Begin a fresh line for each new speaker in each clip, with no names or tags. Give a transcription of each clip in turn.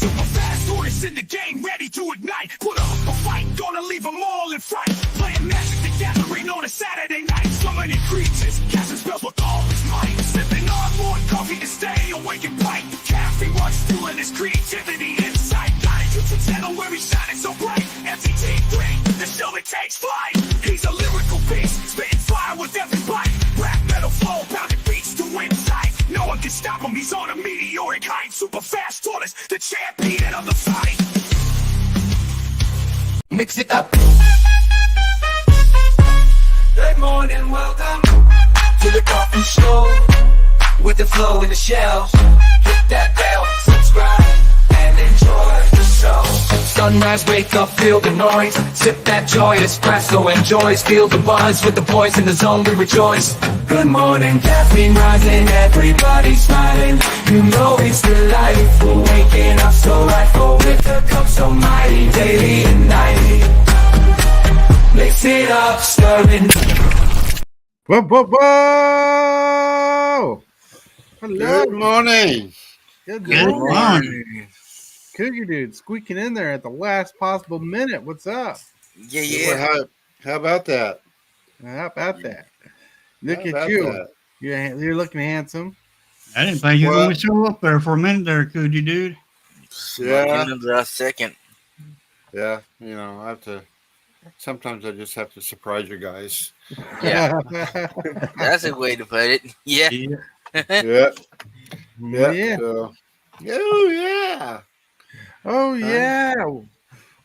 Super fast tortoise in the game, ready to ignite. Put up a fight, gonna leave them all in fright. Playing Magic the Gathering on a Saturday night. Summoning creatures, casting spells with all his might. Sipping on more coffee to stay awake and bright. Caffeine wants fueling his creativity inside. Got a YouTube channel where he's shining so bright. MTG3, the show that takes flight. He's a lyrical beast, spitting fire with every bite. Rap metal flow, pounding beats to insight. No one can stop him, he's on a meteoric height. Super fast tortoise, the champion of the fight. Mix it up. Good morning, welcome to the coffee show. With the flow in the shells. Hit that bell, subscribe, and enjoy the show. Sunrise, wake up, feel the noise. Sip that joy, espresso, enjoy. Feel the buzz with the boys in the zone, we rejoice. Good morning, caffeine rising, everybody smiling. You know it's the life, we're waking up so rightful. With a cup so mighty, daily and nightly. Mix it up, stirring.
Whoa, whoa, whoa! Hello.
Good morning.
Good
morning.
Cougar dude squeaking in there at the last possible minute. What's up?
Yeah. How about that?
How about that? Look
How
at
about
you.
that?
You're looking handsome.
I didn't think you were going to show up there for a minute there, could you, dude?
Yeah.
In the last second.
Yeah. You know, I have to. Sometimes I just have to surprise you guys.
Yeah, that's a way to put it. Yeah.
Yeah.
Yeah.
So, oh yeah.
Oh yeah.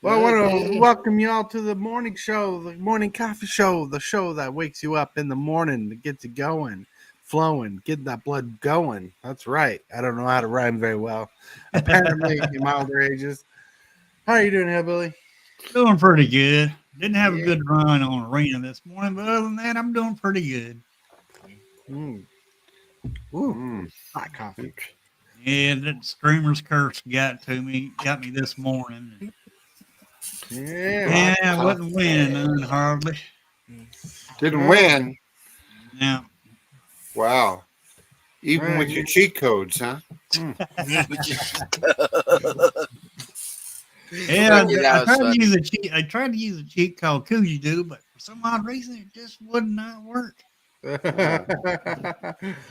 Well, I want to welcome you all to the morning show, the morning coffee show, the show that wakes you up in the morning to get you going, flowing, getting that blood going. That's right. I don't know how to rhyme very well. Apparently, in my older ages. How are you doing, Hillbilly?
Doing pretty good. Didn't have a good run on arena this morning, but other than that, I'm doing pretty good.
Ooh, hot coffee.
Yeah, that streamer's curse got me this morning.
Yeah,
I wasn't winning none hardly.
Didn't win.
Yeah.
Wow. Even with your cheat codes, huh?
Yeah, I tried to use a cheat called Coogee Doo, but for some odd reason it just would not work.
That's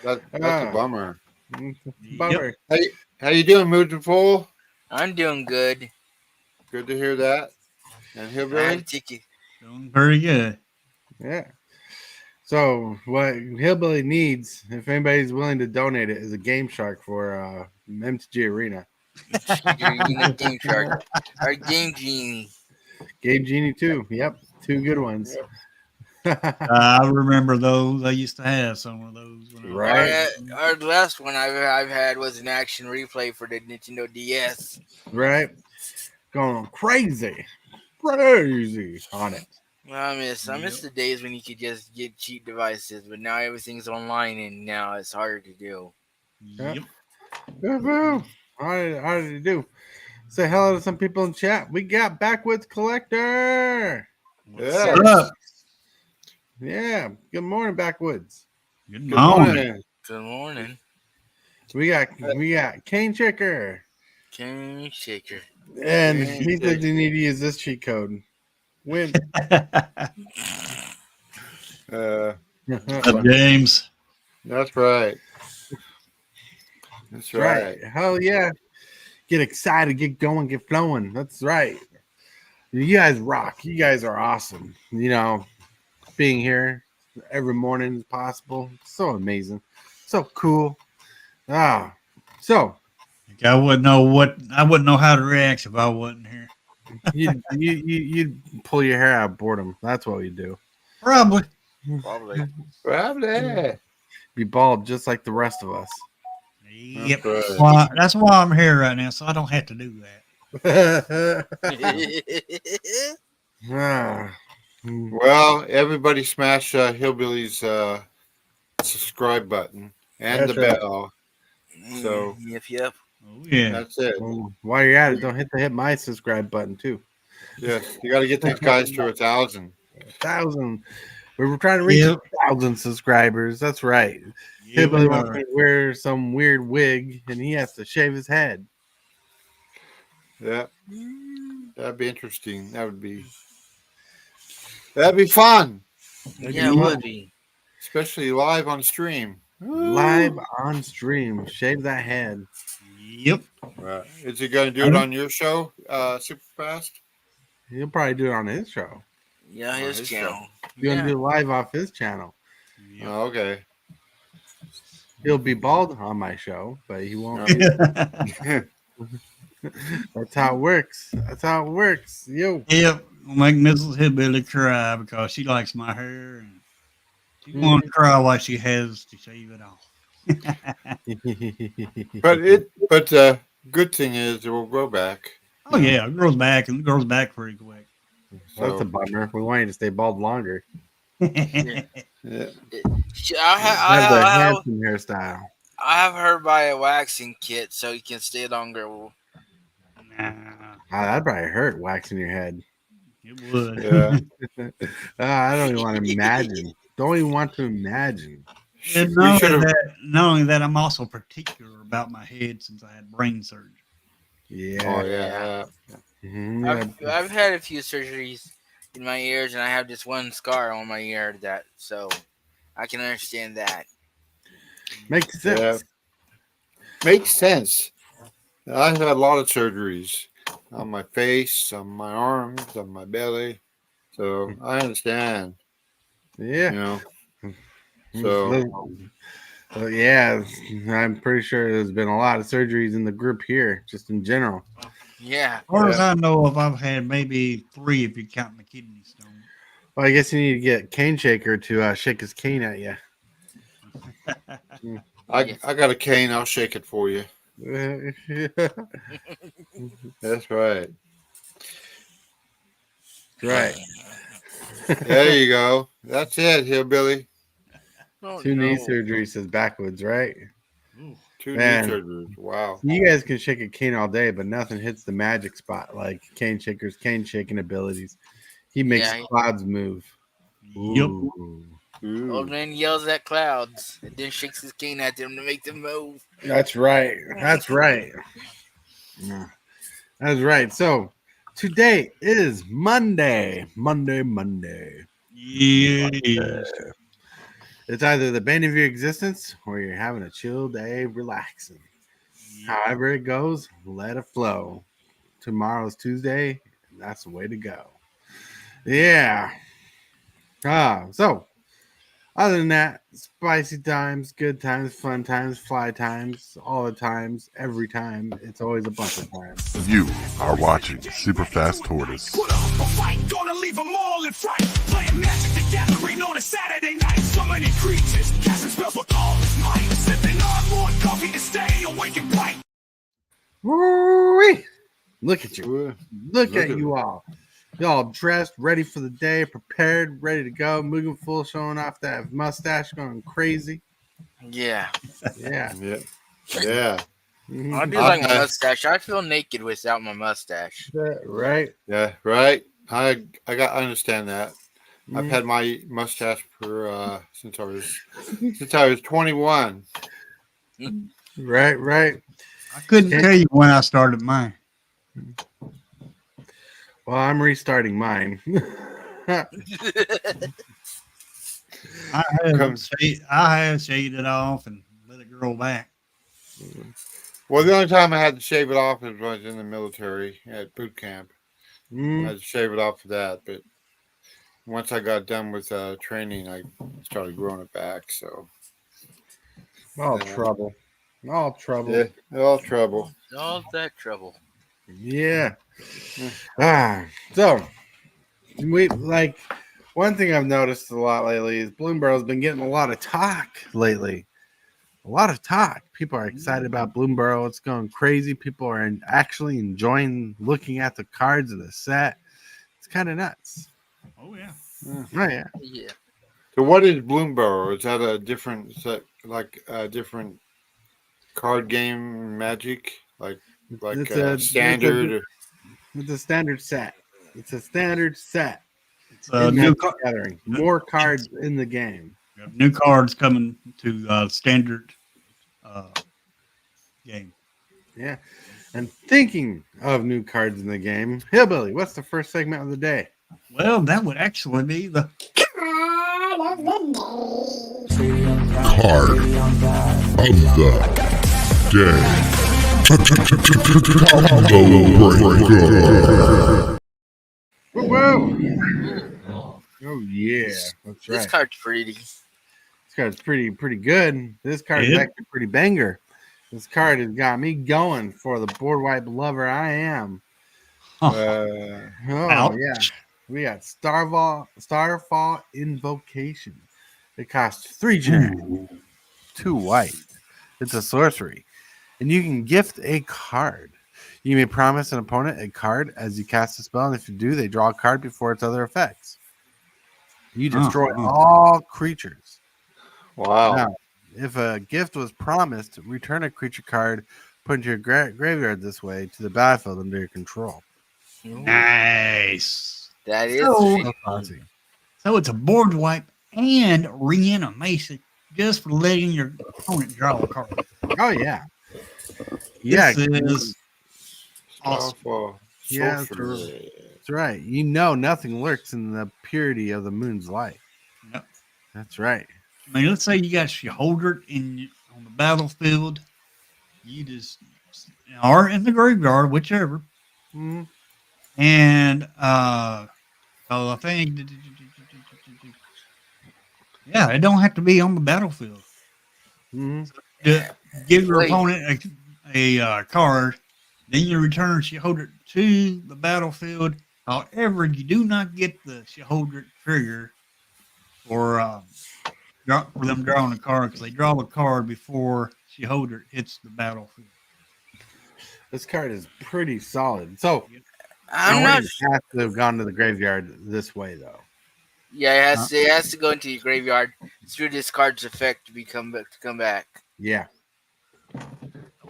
a bummer.
Bummer.
Hey, how you doing, Mood Full?
I'm doing good.
Good to hear that. And Hillbilly?
Doing very good.
Yeah. So what Hillbilly needs, if anybody's willing to donate it, is a Game Shark for MTG Arena.
Game Shark. Our Game Genie.
Game Genie too. Yep. Two good ones.
I remember those. I used to have some of those.
Right.
Our last one I've had was an action replay for the Nintendo DS.
Right. Going crazy on it.
Well, I miss the days when you could just get cheap devices, but now everything's online and now it's harder to do.
Yep.
Woo-hoo. How did you do? Say hello to some people in chat. We got Backwoods Collector.
Yeah.
What's up?
Yeah. Good morning, Backwoods.
Good morning.
Good morning.
We got Cane Shaker.
Cane Shaker.
And he said you need to use this cheat code. Win.
James.
That's right. That's right.
Hell yeah. Get excited, get going, get flowing. That's right. You guys rock. You guys are awesome. You know, being here every morning is possible. So amazing. So cool. So
I wouldn't know how to react if I wasn't here.
you'd pull your hair out of boredom. That's what we do.
Probably.
Be bald just like the rest of us.
Yep. That's why I'm here right now, so I don't have to do that.
Well, everybody smash Hillbilly's subscribe button and the bell. So
Yep.
Oh, yeah.
That's it.
Well, while you're at it, don't hit my subscribe button too.
Yes, you got to get these guys to 1,000.
1,000. We were trying to reach 1,000 subscribers. That's right. Hillbilly wants to wear some weird wig, and he has to shave his head.
Yeah, that'd be interesting. That'd be fun,
Yeah, it would be.
especially live on stream.
Live on stream. Shave that head.
Yep.
Right. Is he going to do it on your show, super fast?
He'll probably do it on his show.
Yeah, his
his
channel.
He's gonna
Yeah.
do it live off his channel.
Yep.
Oh, okay.
He'll be bald on my show, but he won't. That's how it works. That's how it works. Yo.
Yep. We'll make Mrs. Hillbilly cry because she likes my hair and she wants to cry while she has to shave it off.
But good thing is it will grow back.
Oh yeah, it grows back and it grows back pretty quick.
That's a bummer. We want you to stay bald longer.
Yeah.
That's a handsome hairstyle.
I have her buy a waxing kit so you can stay longer.
Nah,
That'd probably hurt waxing your head.
it would.
Yeah.
I don't even want to imagine. Don't even want to imagine.
And not only that, I'm also particular about my head since I had brain surgery.
Yeah.
Oh yeah.
Mhm.
I've had a few surgeries in my ears, and I have just one scar on my ear. So I can understand that.
Makes sense.
Yeah. Makes sense. I've had a lot of surgeries on my face, on my arms, on my belly. So I understand.
Yeah.
You know. So
yeah, I'm pretty sure there's been a lot of surgeries in the group here, just in general.
Yeah.
As far as I know of, I've had maybe 3 if you count the kidney stone.
Well, I guess you need to get Cane Shaker to shake his cane at you.
I got a cane. I'll shake it for you. That's right.
Right.
There you go. That's it, hillbilly.
Oh,
2 knee
no.
surgeries says backwards, right?
2
Man.
knee surgeries. Wow.
You guys can shake a cane all day, but nothing hits the magic spot like Cane Shaker's cane shaking abilities. He makes
Yeah.
clouds move.
Yep.
Ooh.
Old man yells at clouds and then shakes his cane at them to make them move.
That's right. That's right. Yeah. That's right. So today is Monday. Monday.
Yes.
It's either the bane of your existence or you're having a chill day relaxing. However it goes, let it flow. Tomorrow's Tuesday, and that's the way to go. Yeah. So other than that, spicy times, good times, fun times, fly times, all the times, every time. It's always a bunch of times.
You are watching Super Fast Tortoise.
Put up a fight, gonna leave them all in fright. Playing Magic the Gathering on a Saturday night. So many creatures, casting spells with all his might. Sipping on more coffee to stay awake and bright.
Woo-wee. Look at you.
Ooh.
Look at
at
you all. Y'all dressed, ready for the day, prepared, ready to go, moving full, showing off that mustache, going crazy.
Yeah.
Yeah.
Yeah. Yeah.
Mhm.
I do like my
Okay.
mustache. I feel naked without my mustache.
Right?
Yeah. Right. I understand that. I've
Mhm.
had my mustache for since I was 21.
Right.
I couldn't tell you when I started mine.
Well, I'm restarting mine.
I have shaved it off and let it grow back.
Well, the only time I had to shave it off was when I was in the military at boot camp. I
Mm,
had to shave it off for that, but once I got done with training, I started growing it back. So
all
Yeah.
trouble. All trouble.
yeah, all trouble.
All that trouble.
Yeah. So we like one thing I've noticed a lot lately is Bloomburrow's been getting a lot of talk lately. A lot of talk. People are excited about Bloomburrow. It's going crazy. People are actually enjoying looking at the cards of the set. It's kind of nuts.
Oh yeah.
Oh yeah.
Yeah.
So what is Bloomburrow? Is that a different set, like a different card game magic, like
It's a
standard?
It's a standard set. It's a standard set.
It's a
In
new,
Magic the Gathering. More cards in the game.
new cards coming to standard game.
Yeah. And thinking of new cards in the game, Hillbilly, what's the first segment of the day?
Well, that would actually be the
Card of the day.
Whoa. Oh yeah, that's
This
right.
card's pretty.
This card's pretty good. This card is
Yeah.
actually pretty banger. This card has got me going for the board wipe lover I am. Oh
Ouch.
yeah, we got Starfall Invocation. It costs 3 gems, 2 white. It's a sorcery, and you can gift a card. You may promise an opponent a card as you cast a spell, and if you do, they draw a card before its other effects. You destroy all creatures.
Wow.
Now, if a gift was promised, return a creature card put into your graveyard this way to the battlefield under your control.
Nice.
That is.
So-
So fancy.
So it's a board wipe and reanimation just for letting your opponent draw a card.
Oh yeah, yeah.
This is awesome.
Powerful
Yeah,
sorcery.
That's right. You know nothing lurks in the purity of the moon's light.
Yep.
That's right.
I mean, let's say you got your holder on the battlefield. You just are in the graveyard, whichever.
Mhm.
And so I think, yeah, it don't have to be on the battlefield.
Mhm.
Give your
Wait.
opponent a card, then you return Shaholder to the battlefield. However, you do not get the Shaholder trigger for them drawing a card because they draw a card before Shaholder hits the battlefield.
This card is pretty solid. So
I'm
it
not.
has to have gone to the graveyard this way, though.
Yeah, it has to go into your graveyard through this card's effect to come back.
Yeah.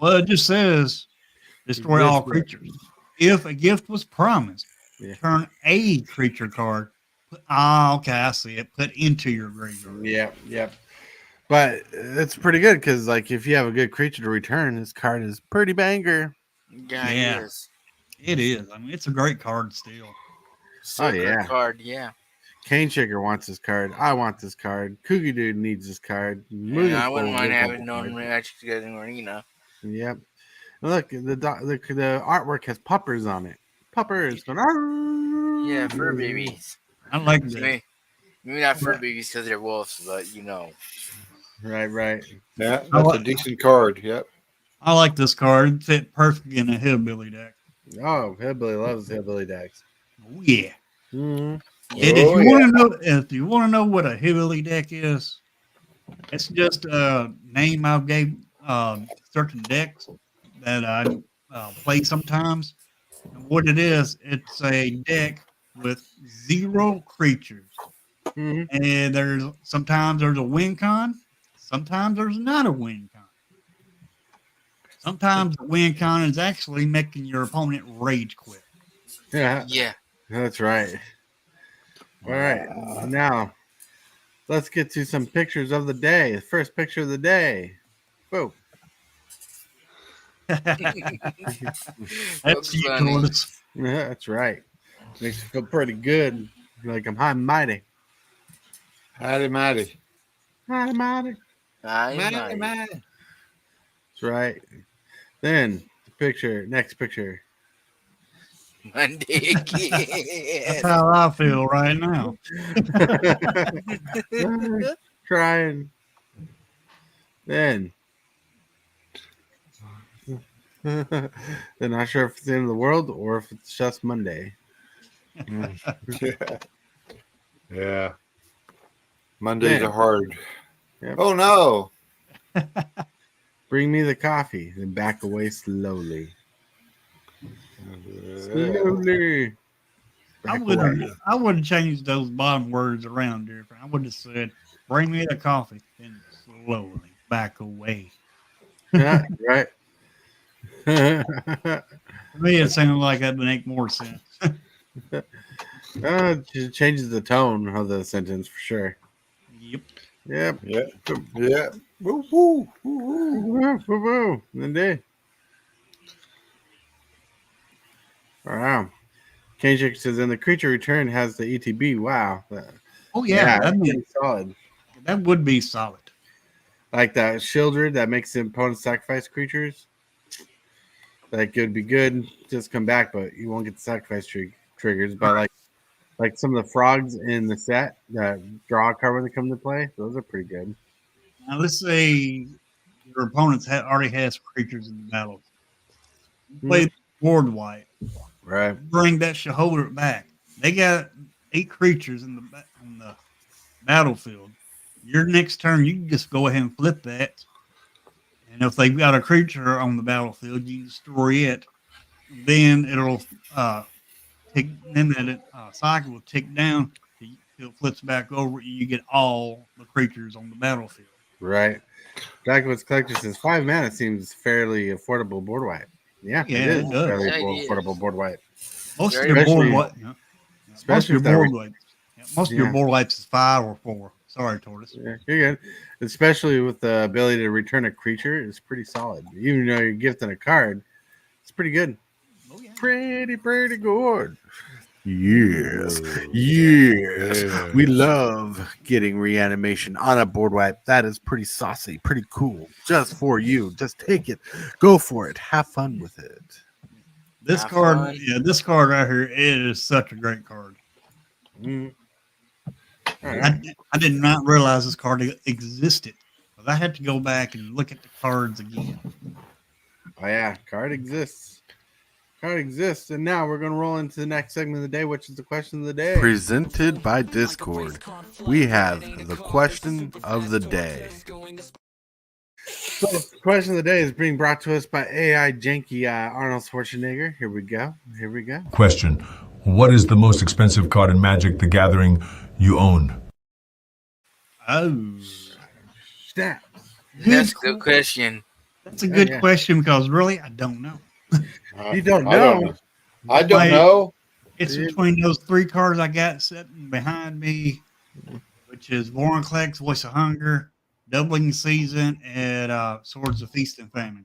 Well, it just says destroy all
This way.
creatures. If a gift was promised,
Yeah.
turn a creature card. Okay, I see it. Put into your graveyard.
Yep. But it's pretty good because, like, if you have a good creature to return, this card is pretty banger.
Yeah,
Yeah.
it is.
It is. I mean, it's a great card still.
So good
yeah.
card, yeah.
Cane Shaker wants this card. I want this card. Cougar Dude needs this card.
And I wouldn't mind having
Moon.
known Magic the Gathering Arena.
Yep. Look, the artwork has puppers on it. Puppers going. "Arr!"
Yeah, fur babies.
I like that.
Maybe not fur babies because they're wolves, but you know.
Right.
Yeah, that's a decent card. Yep.
I like this card. It fit perfect in a hillbilly deck.
Oh, Hillbilly loves Hillbilly decks.
Oh, yeah.
Mm-hmm.
And if you want to know what a hillbilly deck is, it's just a name I gave certain decks that I play sometimes. And what it is, it's a deck with 0 creatures.
Mm-hmm.
And sometimes there's a win con, sometimes there's not a win con. Sometimes the win con is actually making your opponent rage quit.
Yeah,
Yeah.
that's right. All right, now let's get to some pictures of the day. The first picture of the day. Whoa.
That's you,
funny.
Tortoise.
Yeah, that's right. Makes me feel pretty good. Like I'm high and mighty.
Howdy, mighty.
High and mighty.
Mighty.
That's right. Then the next picture.
Monday
That's
again.
how I feel right now.
Crying. Then they're not sure if it's the end of the world or if it's just Monday.
Yeah. Mondays
Yeah.
are hard.
Yep.
Oh no.
Bring me the coffee, then back away slowly. Slowly.
I
Back away.
would have changed those bottom words around different. I would have said, "Bring me the coffee," and slowly back away.
Yeah, right.
To me, it sounded like that would make more sense.
It changes the tone of the sentence for sure.
Yep.
Yep.
Yeah. Woo, woo, woo, woo.
Woo, woo, woo. Indeed. Wow. Kenjik says, and the creature return has the ETB. Wow.
Oh
Yeah,
yeah, that'd
that's
be,
pretty solid.
that would be solid.
Like that Shieldred that makes the opponent sacrifice creatures. That could be good. Just come back, but you won't get the sacrifice triggers. But like some of the frogs in the set that draw a card when they come to play, those are pretty good.
Now let's say your opponent already has creatures in the battle. You play board white.
Right.
Bring that Shaholder back. They got 8 creatures on the battlefield. Your next turn, you can just go ahead and flip that. And if they've got a creature on the battlefield, you destroy it. Then it'll tick. Then that cycle will tick down till it flips back over. And you get all the creatures on the battlefield.
Right. Backwoods Collector says 5 mana seems fairly affordable board wipe. Yeah,
Yeah,
it is
it does.
fairly
Yeah, it is.
affordable board wipe.
Most of
Very
your board
Especially-
wipes. Most of
especially
your
if that
board wipes. Yeah, most of your
Yeah.
board wipes is 5 or 4. Sorry, Tortoise.
Yeah, you're good. Especially with the ability to return a creature, it's pretty solid. Even though you're gifting a card, it's pretty good.
Oh yeah.
Pretty good. Yes. We love getting reanimation on a board wipe. That is pretty saucy, pretty cool. Just for you. Just take it. Go for it. Have fun with it.
This
Have
card,
fun.
this card right here, it is such a great card.
Mm.
I did not realize this card existed, but I had to go back and look at the cards again.
Oh yeah, card exists. And now we're gonna roll into the next segment of the day, which is the question of the day. Presented by Discord. We have the question of the day. So the question of the day is being brought to us by AI Janky Arnold Schwarzenegger. Here we go.
Question: what is the most expensive card in Magic: The Gathering you own?
Oh,
Snap.
That's a good question.
that's a good
Yeah.
question because really, I don't know.
You don't
I don't
know.
know. I don't know.
It's
Yeah.
between those 3 cards I got sitting behind me, which is Vorinclex, Voice of Hunger, Doubling Season, and Swords of Feast and Famine.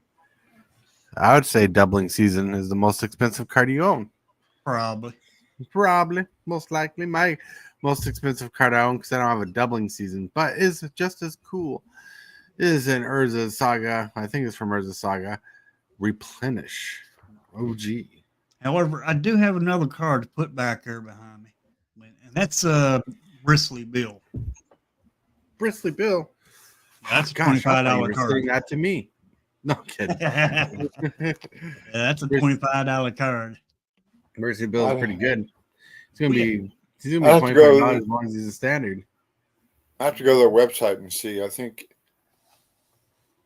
I would say Doubling Season is the most expensive card you own.
Probably.
Probably, most likely. My most expensive card I own because I don't have a Doubling Season, but is just as cool. Is an Urza Saga. I think it's from Urza Saga. Replenish. OG.
However, I do have another card to put back there behind me, and that's Bristly Bill.
Bristly Bill.
That's a
Gosh, I thought you
$25
were
card.
sending that to me. No kidding.
Yeah, that's a $25 card.
Bristly Bill is pretty good. It's gonna be. He's
I
gonna
have
be
to go-
$25 as long as he's a standard.
I have to go to their website and see. I think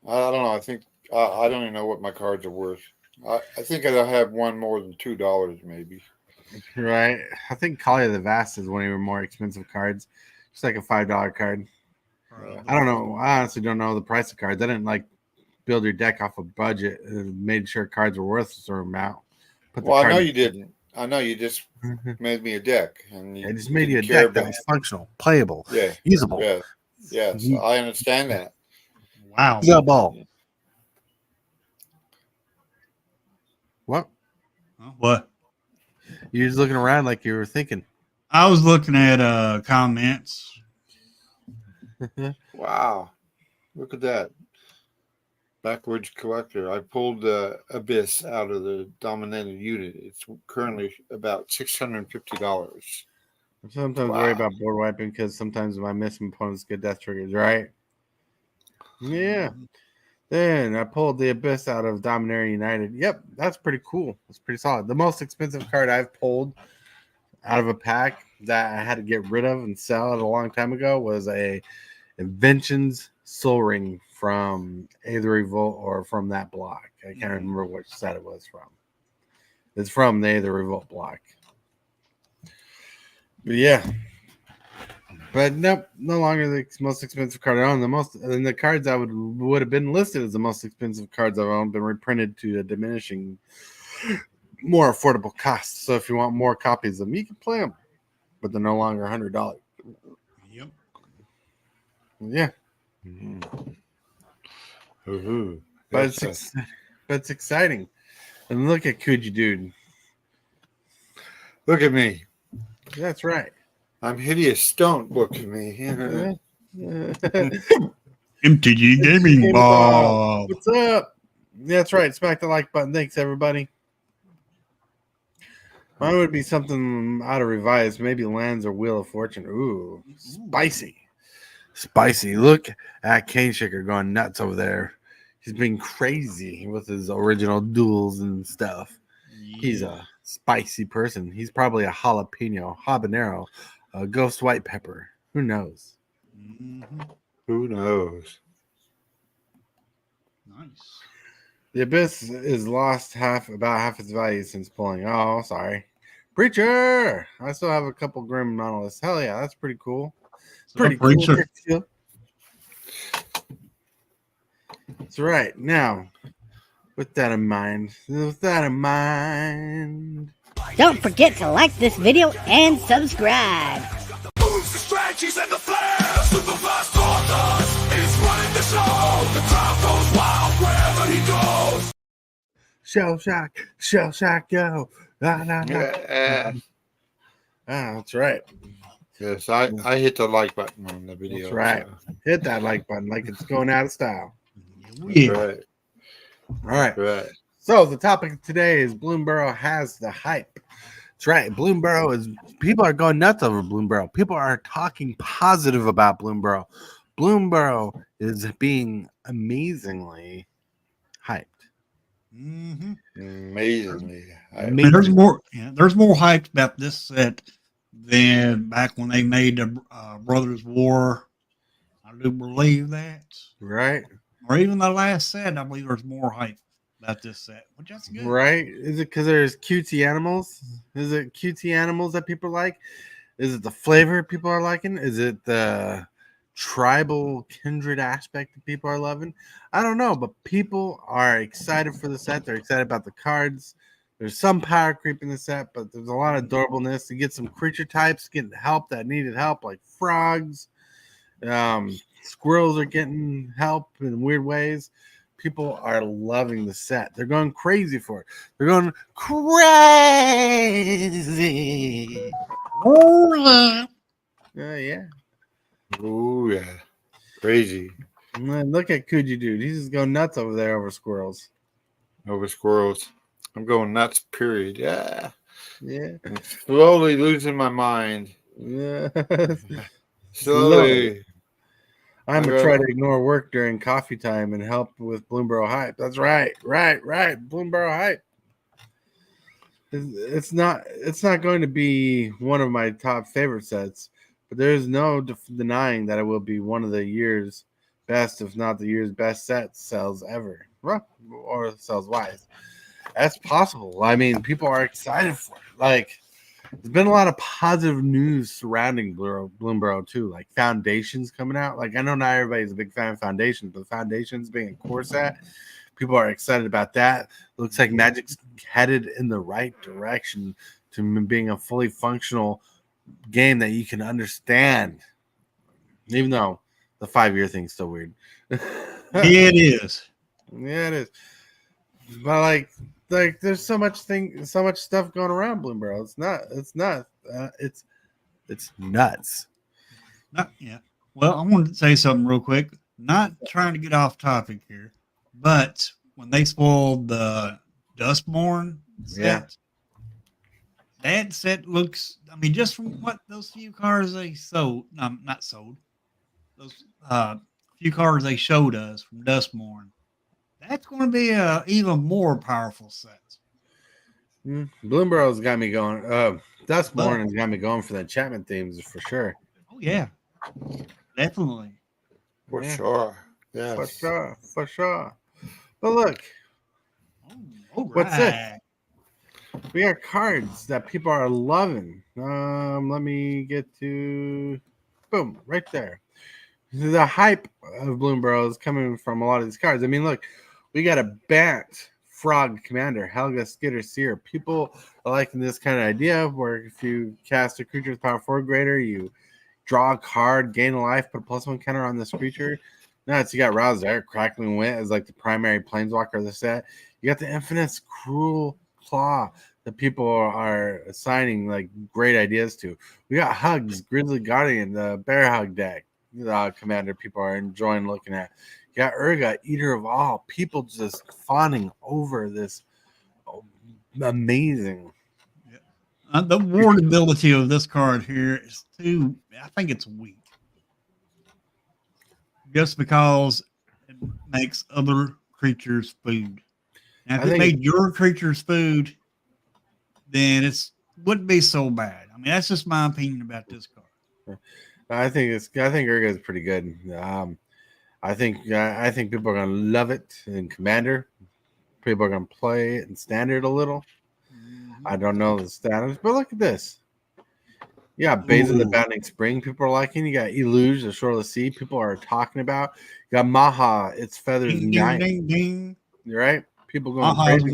I don't know. I think I don't even know what my cards are worth. I think I have one more than $2, maybe.
Right. I think Kalia the Vast is one of your more expensive cards. It's like a $5 card. I don't know. I honestly don't know the price of cards. I didn't like build your deck off a budget and made sure cards were worth a certain amount. Put the
Well, I
card-
know you didn't. I know you just made me a deck, and
I just made you a
didn't care
deck that
about-
was functional, playable,
Yeah,
usable.
yeah, yes. I understand that.
Wow.
Usable. What?
What?
You're just looking around like you were thinking.
I was looking at comments.
Wow, look at that. Backwards collector. I pulled the Abyss out of the dominated unit. It's currently about $650.
I sometimes
Wow.
worry about board wiping because sometimes my missing opponents get death triggers, right? Yeah. Then I pulled the Abyss out of Dominator United. Yep, that's pretty cool. That's pretty solid. The most expensive card I've pulled out of a pack that I had to get rid of and sell it a long time ago was a Inventions Soul Ring from either Revolt or from that block. I can't remember which set it was from. It's from the Either Revolt block. But yeah. But nope, no longer the most expensive card I own. The cards I would have been listed as the most expensive cards I've owned been reprinted to a diminishing, more affordable cost. So if you want more copies of them, you can play them, but they're no longer $100.
Yep.
Yeah, but it's exciting. And look at Kuji Dude.
Look at me.
That's right.
I'm hideous. Don't look at me.
MTG Gaming Bob.
What's up? That's right. Smack the like button. Thanks, everybody. Mine would be something out of Revised, maybe Lands or Wheel of Fortune. Ooh, spicy. Spicy. Look at Cane Shaker going nuts over there. He's being crazy with his original duels and stuff. He's a spicy person. He's probably a jalapeno, habanero, a ghost white pepper. Who knows?
Who knows?
Nice.
The Abyss is lost about half its value since pulling. Oh, sorry. Preacher! I still have a couple Grim Monoliths. Hell yeah, that's pretty cool. Pretty cool.
Preacher.
That's right. Now, with that in mind,
Don't forget to like this video and subscribe.
Moves, the strategies, and the flares. Supervised authors is running the show. The crowd goes wild wherever he goes.
Shell shock, go.
Yeah.
That's right.
Yes, I hit the like button on the video.
That's right.
So.
Hit that like button like it's going out of style.
Yeah.
Right.
All right.
Right.
So the topic today is Bloomburrow has the hype. That's right. Bloomburrow is people are going nuts over Bloomburrow. People are talking positive about Bloomburrow. Bloomburrow is being amazingly hyped.
Mm-hmm.
Amazingly.
I mean, there's more. Yeah, there's more hype about this set than back when they made the Brothers War. I do believe that,
Right?
or even the last set. I believe there's more hype about this set, which that's good.
Right? Is it because there's cutesy animals? Is it cutesy animals that people like? Is it the flavor people are liking? Is it the tribal kindred aspect that people are loving? I don't know, but people are excited for the set. They're excited about the cards. There's some power creep in the set, but there's a lot of adorableness. To get some creature types getting help that needed help, like frogs. Squirrels are getting help in weird ways. People are loving the set. They're going crazy for it. They're going crazy. Yeah.
Oh yeah. Crazy.
Man, look at Coogee dude. He's just going nuts over there over squirrels.
Over squirrels. I'm going nuts, period. Yeah.
Yeah.
I'm slowly losing my mind.
Yeah.
Slowly.
I'm gonna try to ignore work during coffee time and help with Bloomburrow hype. That's right. Bloomburrow hype. It's not going to be one of my top favorite sets, but there's no denying that it will be one of the year's best, if not the year's best set sales ever, or sales wise. That's possible. I mean, people are excited for it. Like, there's been a lot of positive news surrounding Bloomburrow too, like Foundations coming out. Like, I know not everybody's a big fan of Foundations, but Foundations being a core set, people are excited about that. Looks like Magic's headed in the right direction to being a fully functional game that you can understand, even though the 5-year thing's still weird.
It is.
Yeah, it is. But like there's so much stuff going around Bloomburrow. It's nuts.
Yeah. Well, I wanted to say something real quick. Not trying to get off topic here, but when they spoiled the Dustborn set, that set looks. I mean, just from what those few cards they sold, not sold. Those few cards they showed us from Dustborn. That's going to be a even more powerful set.
Bloomburrow's got me going. Dustborn has got me going for the enchantment themes for sure.
Oh yeah, definitely.
For sure. Yeah.
For sure. But look, what's this? We got cards that people are loving. Let me get to boom right there. The hype of Bloomburrow is coming from a lot of these cards. I mean, look. We got a Bat Frog Commander, Helga Skitter Seer. People are liking this kind of idea where if you cast a creature with power 4 greater, you draw a card, gain a life, put a +1 counter on this creature. Nuts. You got Roused Air, Crackling Wit as like the primary planeswalker of the set. You got the Infinite's Cruel Claw. that people are assigning like great ideas to. We got Hugs, Grizzly Guardian, the Bear Hug deck. Commander people are enjoying looking at. You got Urga, Eater of All. People just fawning over this amazing.
The wardability of this card here is too. I think it's weak, just because it makes other creatures food. Now, if it made your creatures food, then it wouldn't be so bad. I mean, that's just my opinion about this card.
I think Urga is pretty good. I think people are gonna love it in Commander. People are gonna play it in Standard a little. I don't know the status, but look at this. You got Bays of the Bounding Spring, people are liking. You got Eluge, the Shoreless Sea, people are talking about. You got Maha, its feathers
Ding,
nice.
ding, ding.
You're right. People going
Maha
crazy.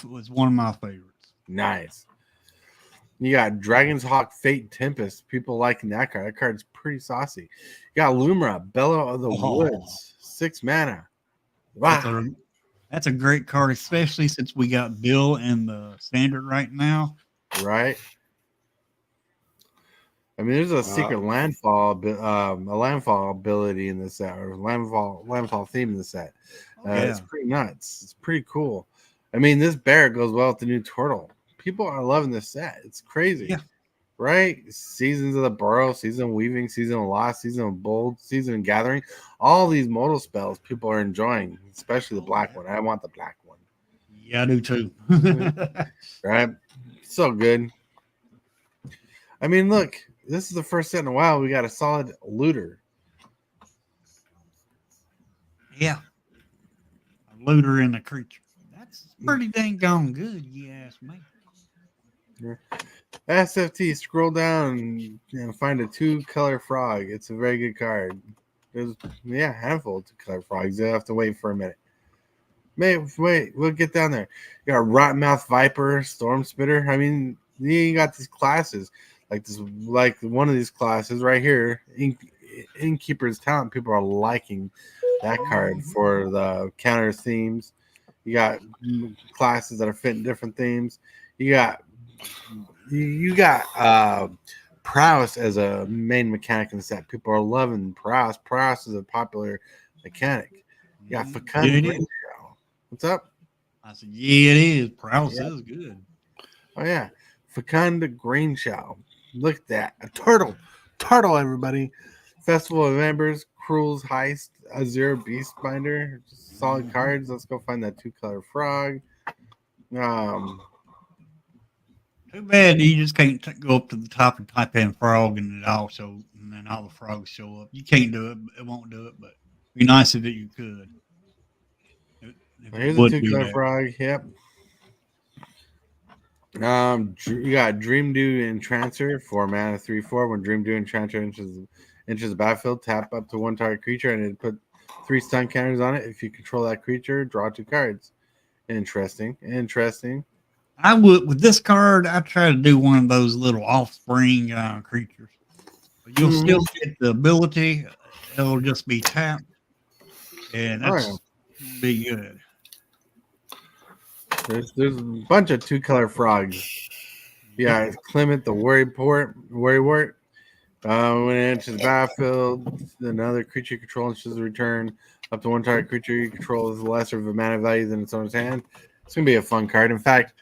was one of my favorites.
Nice. You got Dragon's Hawk, Fate, Tempest. People liking that card. That card's pretty saucy. You got Lumra, Bellow of the Woods, 6 mana. Wow.
That's a great card, especially since we got Bill in the Standard right now.
Right. I mean, there's a secret landfall, a landfall ability in this set, or landfall theme in the set. It's pretty nuts. It's pretty cool. I mean, this bear goes well with the new turtle. People are loving this set. It's crazy.
Yeah.
Right? Seasons of the Burrow, Season of Weaving, Season of Lost, Season of Bold, Season of Gathering. All these modal spells people are enjoying, especially the black one. I want the black one.
Yeah, I do too.
Right? So good. I mean, look, this is the first set in a while we got a solid looter.
Yeah. A looter and a creature. That's pretty dang gone good, you ask me.
SFT, scroll down and find a 2-color frog. It's a very good card. There's a handful of 2-color frogs. You'll have to wait for a minute. Wait, we'll get down there. You got Rotmouth Viper, Storm Spitter. I mean, you got these classes like one of these classes right here. Innkeeper's Talent. People are liking that card for the counter themes. You got classes that are fitting different themes. You got Prowess as a main mechanic in the set. People are loving Prowess. Prowess is a popular mechanic. You got Fecund Green Shell. What's up?
I said, yeah, it is. Prowess is good.
Oh, yeah. Fecund Green Shell. Look at that. A turtle. Turtle, everybody. Festival of Embers, Cruel's Heist, Azure Beast Binder. Solid cards. Let's go find that 2-color frog.
Too bad you just can't go up to the top and type in frog and then all the frogs show up. You can't do it. It won't do it, but it'd be nice if you could.
Here's a 2-color frog. Yep. You got Dream Dew Entrancer, 4 mana, 3/4. When Dream Dew Entrancer enters the battlefield, tap up to 1 target creature and it put 3 stun counters on it. If you control that creature, draw 2 cards. Interesting.
I would with this card. I try to do one of those little offspring creatures. But you'll still get the ability. It'll just be tapped, and that's be good.
There's a bunch of 2-color frogs. Yeah, Clement the Worrywart. When it enters the battlefield, another creature you control enters the return. Up to 1 target creature you control is lesser of a mana value than its owner's hand. It's gonna be a fun card. In fact,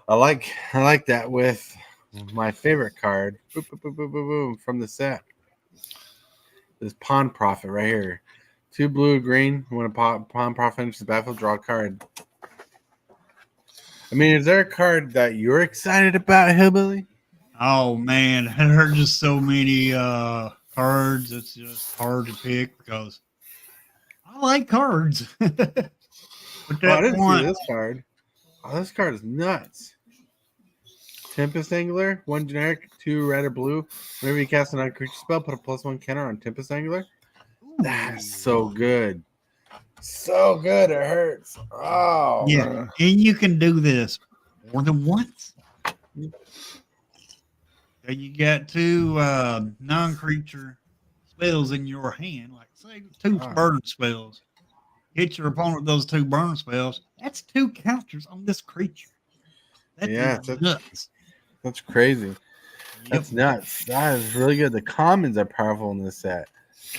I like that with my favorite card from the set. This Pawn Prophet right here. 2 blue, green. When a Pawn Prophet enters the battlefield, draw a card. I mean, is there a card that you're excited about, Hillbilly?
Oh man, there are just so many cards. It's just hard to pick because I like cards. But
I didn't see this card. Oh, this card is nuts. Tempest Angler, 1 generic, 2 red or blue. Whenever you cast a non-creature spell, put a +1 counter on Tempest Angler. That's so good. So good, it hurts. Oh,
yeah, man. And you can do this more than once. So you got 2 non-creature spells in your hand, like say 2 burn spells. Hit your opponent with those 2 burn spells. That's 2 counters on this creature. That
Yeah,
is nuts.
that's crazy.
Yep.
That's nuts. That is really good. The commons are powerful in this set.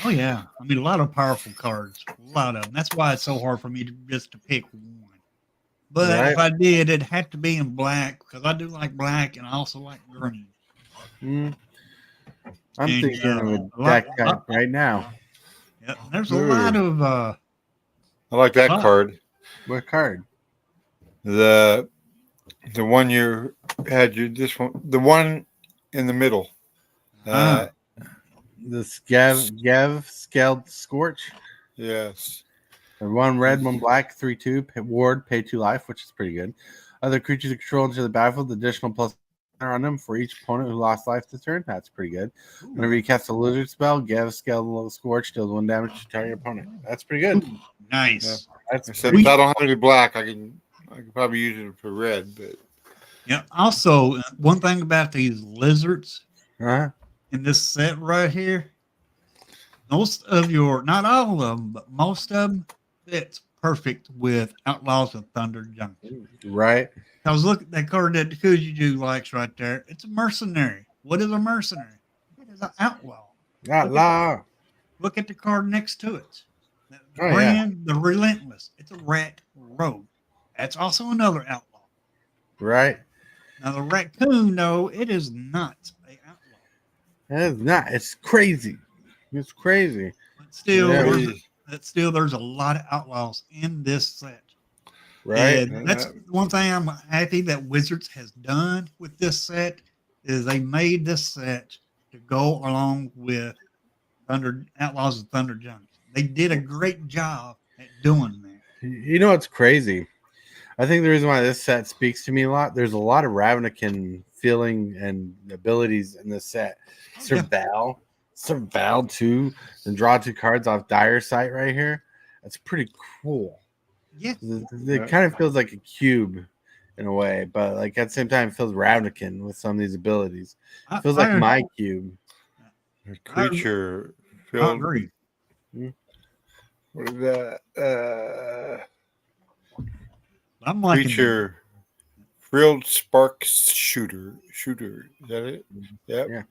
Oh yeah, I mean a lot of powerful cards, a lot of them. That's why it's so hard for me to just to pick one. But
Right.
if I did, it'd have to be in black because I do like black and I also like green.
Mm. I'm
And,
thinking of a
a lot,
deck type right now.
yeah, there's a lot of
I like that
Huh.
card.
What card?
The one you had, this one, the one in the middle.
Ah.
The Gev Scaled Scorch.
Yes.
One red, one black, 3/2. Ward, pay 2 life, which is pretty good. Other creatures you control into the battlefield, additional plus on them for each opponent who lost life this turn. That's pretty good. Whenever you cast a lizard spell, Gev Scaled Scorch deals 1 damage to target opponent. That's pretty good.
Ooh, nice.
That's
Except
pretty,
I don't have any black. I can probably use it for red, but
Yeah. Also, one thing about these lizards
huh?
in this set right here, most of your, not all of them, but most of them, it's perfect with Outlaws of Thunder Junction.
Right.
Because look at that card that Kujuju likes right there. It's a mercenary. What is a mercenary? It is an outlaw.
Outlaw.
Look at the card next to it. The
Oh,
brand, the Relentless. It's a rat rogue. That's also another outlaw.
Right.
Now the raccoon, no, it is not an outlaw.
It's not. It's crazy. It's crazy.
But still,
Yeah,
there's a lot of outlaws in this set.
Right.
And that's one thing I'm happy that Wizards has done with this set is they made this set to go along with Outlaws of Thunder Junction. They did a great job at doing that.
You know what's crazy? I think the reason why this set speaks to me a lot, there's a lot of Ravnican feeling and abilities in this set. Surval too, and draw 2 cards off Dire Sight right here. That's pretty cool.
Yeah.
It kind of feels like a cube in a way, but like at the same time, it feels Ravnican with some of these abilities. It feels like my cube.
creature.
I agree.
What is that?
I'm liking
Creature. Frilled Spark Shooter. Is that it? Yep.
Yeah.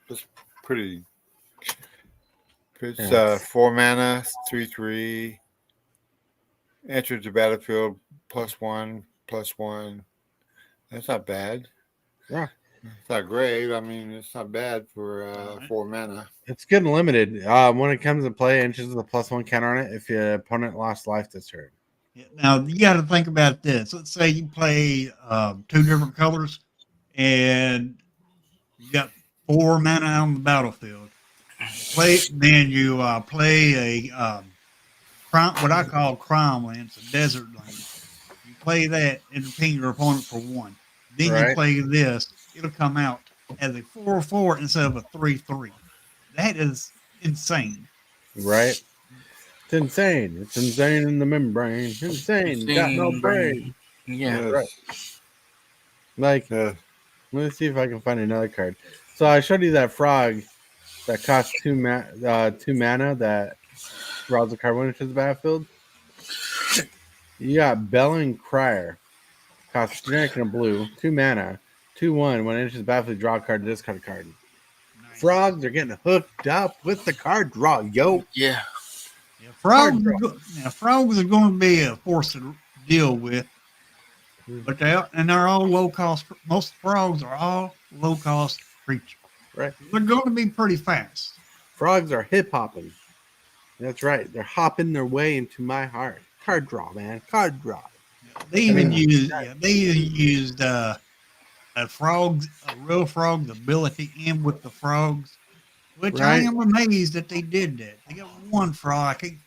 That's pretty. It's
Yeah.
4 mana, 3/3. Enters the battlefield +1/+1. That's not bad.
Yeah.
It's not great. I mean, it's not bad for 4 mana.
It's good and limited. When it comes to play, enters with a +1 counter on it if your opponent lost life this turn.
Yeah, now you got to think about this. Let's say you play 2 different colors, and you got 4 mana on the battlefield. Then you play a what I call crime land. It's a desert land. You play that and ping your opponent for 1. Then you
Right.
play this. It'll come out as a 4/4 instead of a 3/3. That is insane.
Right? It's insane. It's insane in the membrane. Insane. Got no brain.
Yeah.
Right. Like, let me see if I can find another card. So I showed you that frog that costs 2 mana that draws a card when it enters the battlefield. You got Bellin Crier. Costs generic and a blue. 2 mana. 2/1. When it enters the battlefield, draw a card, discard a card.
Nice.
Frogs are getting hooked up with the card draw, yo.
Yeah.
Yeah, frogs are going to be a force to deal with, but they're all low cost. Most frogs are all low cost creatures.
Right.
They're going to be pretty fast.
Frogs are hip hopping. That's right. They're hopping their way into my heart. Card draw, man. Card draw.
They even used a real frog's ability in with the frogs, which I
Right.
am amazed that they did that. They got one frog. I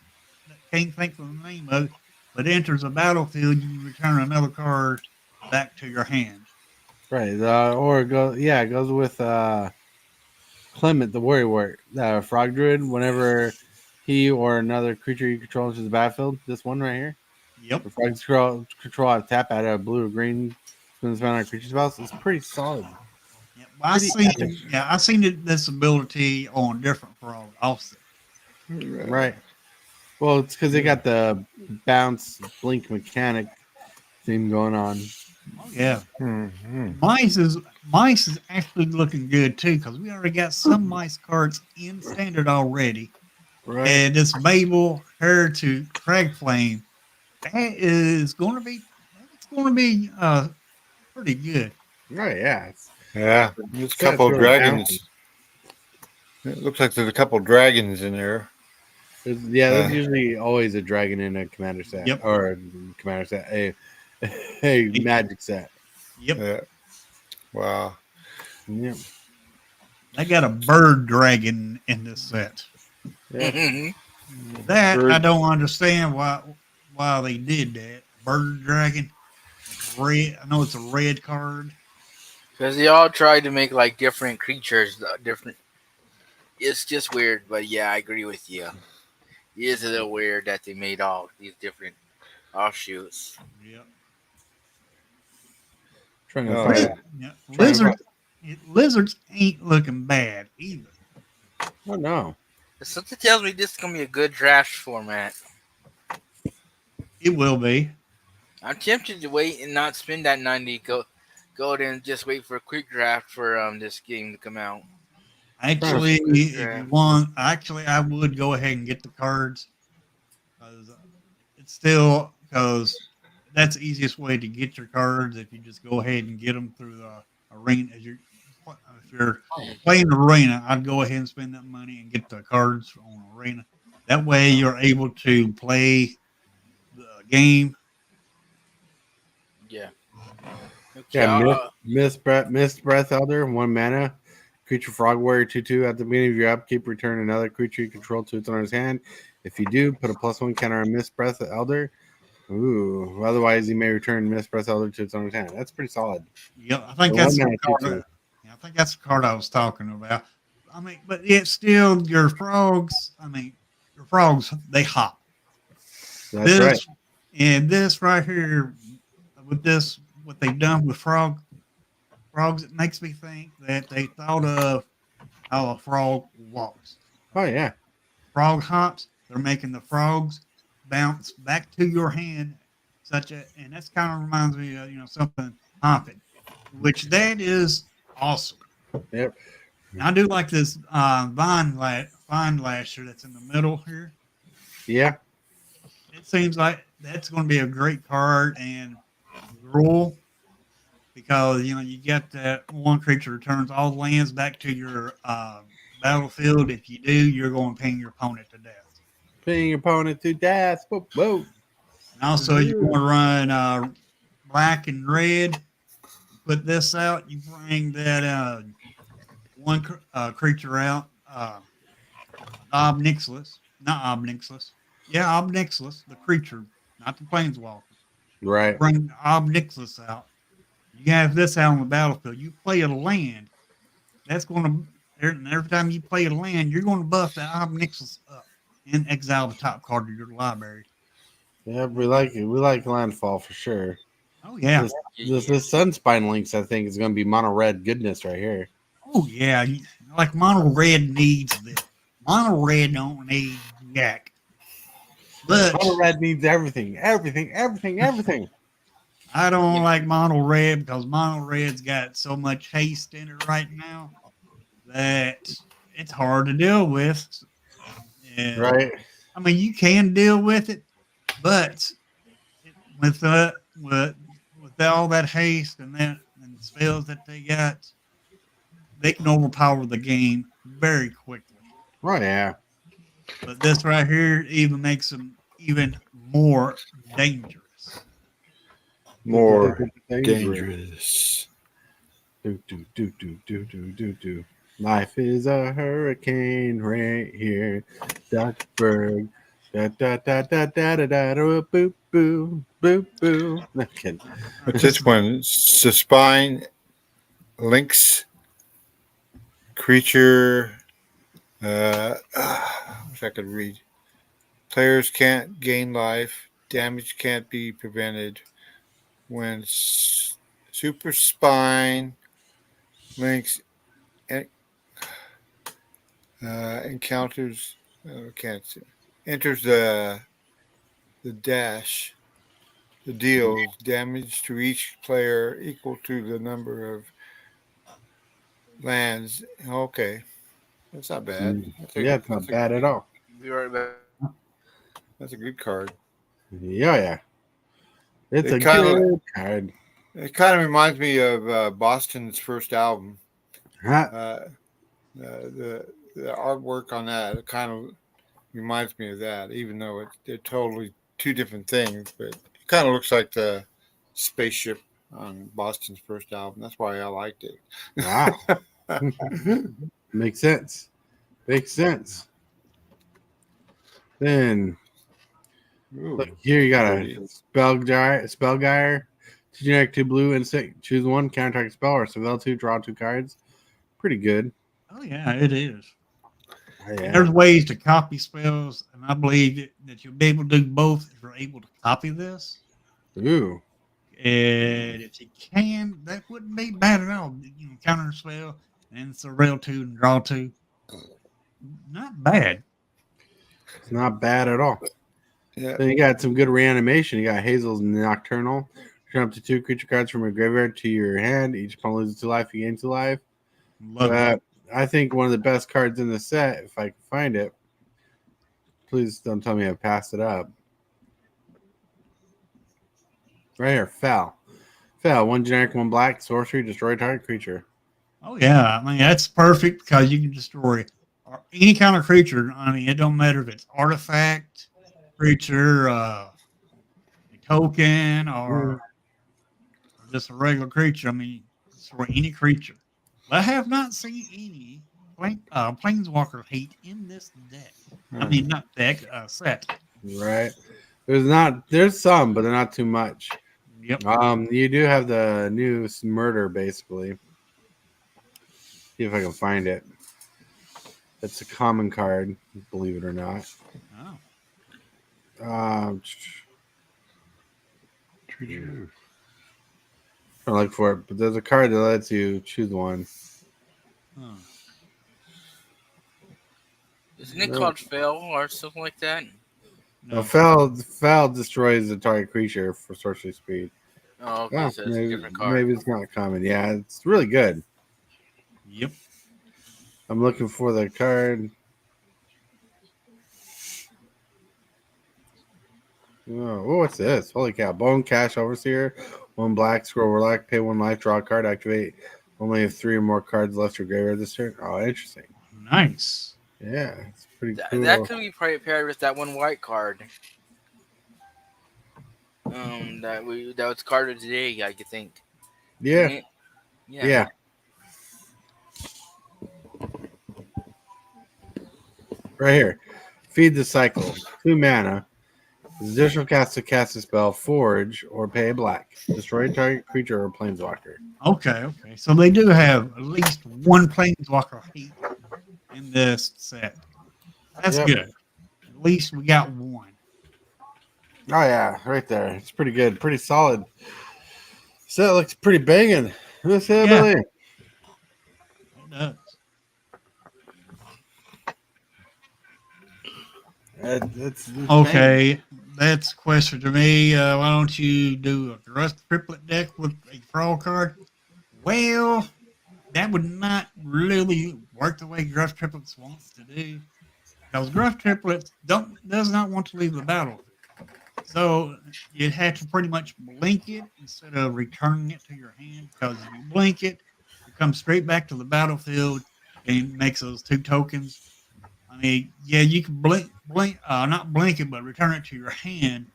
can't think of the name of it, but enters a battlefield, you return another card back to your hand.
Right. Or it goes with Clement, the warrior, frog druid. Whenever he or another creature you control enters the battlefield, this one right here.
Yep.
The frogs control out of tap out of blue or green. Spin spell on creature spells. It's pretty solid.
Yeah, well, I seen this ability on different frogs also.
Right. Well, it's because they got the bounce blink mechanic theme going on.
Oh yeah.
Mhm.
Mice is actually looking good too because we already got some mice cards in standard already.
Right.
And this Mabel Hair to Cragflame, it's going to be pretty good.
Right. Yeah.
Yeah, there's a
That's
couple of
really down.
dragons. It looks like there's a couple of dragons in there.
There's usually always a dragon in a commander set
Yep.
or a commander set, a magic set.
Yep.
Yeah. Wow.
Yeah.
They got a bird dragon in this set.
Yeah.
That
Bird-
I don't understand why they did that. Bird dragon. It's red. I know it's a red card.
Because they all tried to make like different creatures, different. It's just weird, but yeah, I agree with you. It is a little weird that they made all these different offshoots.
Yep.
Trying to
Oh,
find.
yeah.
Yeah.
Trying to
Lizards ain't looking bad either.
Oh no.
Something tells me this is gonna be a good draft format.
It will be.
I'm tempted to wait and not spend that 90 gold and just wait for a quick draft for this game to come out.
Actually,
Good
if you
draft.
want, I would go ahead and get the cards. 'Cause it's still because that's the easiest way to get your cards. If you just go ahead and get them through the arena, if you're playing arena, I'd go ahead and spend that money and get the cards on arena. That way, you're able to play the game.
Yeah. Okay,
Yeah. Mist Breath Elder, 1 mana. Creature Frog Warrior 2/2. At the beginning of your upkeep, return another creature you control to its owner's hand. If you do, put a +1 counter on Mist Breath Elder. Ooh. Otherwise, you may return Mist Breath Elder to its owner's hand. That's pretty solid.
Yeah, I think
The
that's
1
the
mana
card.
2/2.
I think that's the card I was talking about. I mean, but it's still your frogs. Your frogs they hop.
That's
This
right.
and this right here with this what they've done with frogs, it makes me think that they thought of how a frog walks.
Oh yeah.
Frog hops, they're making the frogs bounce back to your hand, and that's kind of reminds me of something hopping, which that is awesome.
Yep.
And I do like this vine lasher that's in the middle here.
Yeah.
It seems like that's going to be a great card and rule because you get that one creature returns all lands back to your battlefield. If you do, you're going to ping your opponent to death.
Putting your opponent to death. Whoa. Whoa.
And also, you want to run black and red. Put this out. You bring that one creature out. Obnixilus. Not Obnixilus. Yeah, Obnixilus, the creature, not the planeswalker.
Right.
Bring Obnixilus out. You have this out on the battlefield. You play a land. That's going to, every time you play a land, you're going to buff that Obnixilus up and exile the top card of your library.
Yeah, we like it. We like landfall for sure.
Oh, yeah.
This Sunspine Links, I think, is going to be mono red goodness right here.
Oh, yeah. Like Mono Red needs this. Mono Red don't need jack. But
Mono red needs everything.
I don't like Mono Red because Mono Red's got so much haste in it right now that it's hard to deal with. And,
Right.
I mean, you can deal with it, but with all that haste and spells that they got, they can overpower the game very quickly.
Right, yeah.
But this right here even makes them even more dangerous.
More dangerous.
Do. Life is a hurricane right here. Dr. Berg. Da da da da da da da da boo boo boo boo. No kidding.
What's this one? It's the spine links creature. Wish I could read. Players can't gain life. Damage can't be prevented. When super spine links encounters, can't see, enters the dash. deals damage to each player equal to the number of lands. Okay, that's not bad.
Yeah, it's not bad at all.
Be right back.
That's a good card.
Yeah. It's
It
a
kinda-
good card.
It kind of reminds me of Boston's first album.
Huh?
The artwork on that, it kind of reminds me of that, even though they're totally two different things. But it kind of looks like the spaceship on Boston's first album. That's why I liked it.
Wow. Makes sense. Then
Ooh,
look here, you got
pretty.
a Spellgire, 2 generic, 2 blue, instant. Choose one, counterattack spell, or surveil 2, draw 2 cards. Pretty good.
Oh yeah, it is.
Yeah.
There's ways to copy spells, and I believe that you'll be able to do both if you're able to copy this.
Ooh.
And if you can, that wouldn't be bad at all. You know, counter spell and surveil 2 and draw 2. Not bad.
It's not bad at all.
Yeah.
Then you got some good reanimation. You got Hazel's Nocturnal. Turn up to 2 creature cards from your graveyard to your hand. Each opponent loses 2 life, you gain 2 life.
Love it.
I think one of the best cards in the set, if I can find it. Please don't tell me I passed it up. Right here, Fell. 1 generic, 1 black, sorcery, destroy target creature.
Oh yeah, I mean that's perfect because you can destroy any kind of creature. I mean, it don't matter if it's artifact, creature, a token, or just a regular creature. I mean, destroy any creature. I have not seen any planeswalker hate in this deck. I mean, not deck, set.
Right. There's some, but they're not too much.
Yep.
You do have the new murder, basically. See if I can find it. It's a common card, believe it or not.
Oh.
I look for it, but there's a card that lets you choose one.
Huh.
Isn't it called Fail or something like that?
No. Foul destroys the target creature for sorcery speed.
Oh, okay, so it's a different card.
Maybe it's not common. Yeah, it's really good.
Yep.
I'm looking for the card. Oh, what's this? Holy cow. Bone Cash Overseer. 1 black, scroll Warlock, pay 1 life, draw a card, activate. Only have 3 or more cards left your graveyard this turn. Oh, interesting.
Nice.
Yeah, it's pretty cool.
That could be probably paired with that 1 white card. That was carded today, I could think.
Yeah.
Right?
Yeah. Right here. Feed the cycle. 2 mana. Additional cast to cast a spell, forge, or pay a black. Destroy a target creature or planeswalker.
Okay. So they do have at least 1 planeswalker hate in this set. That's
Yep.
good. At least we got 1.
Oh yeah, right there. It's pretty good, pretty solid. Set looks pretty banging. Let's say,
Yeah.
Billy.
It does.
It's
Okay, that's a question to me. Why don't you do a Rust Triplet deck with a Thrall card? Well, that would not really work the way Gruff Triplets wants to do. Because Gruff Triplets does not want to leave the battlefield. So you'd have to pretty much blink it instead of returning it to your hand. Because if you blink it, it comes straight back to the battlefield and makes those 2 tokens. I mean, yeah, you can not blink it, but return it to your hand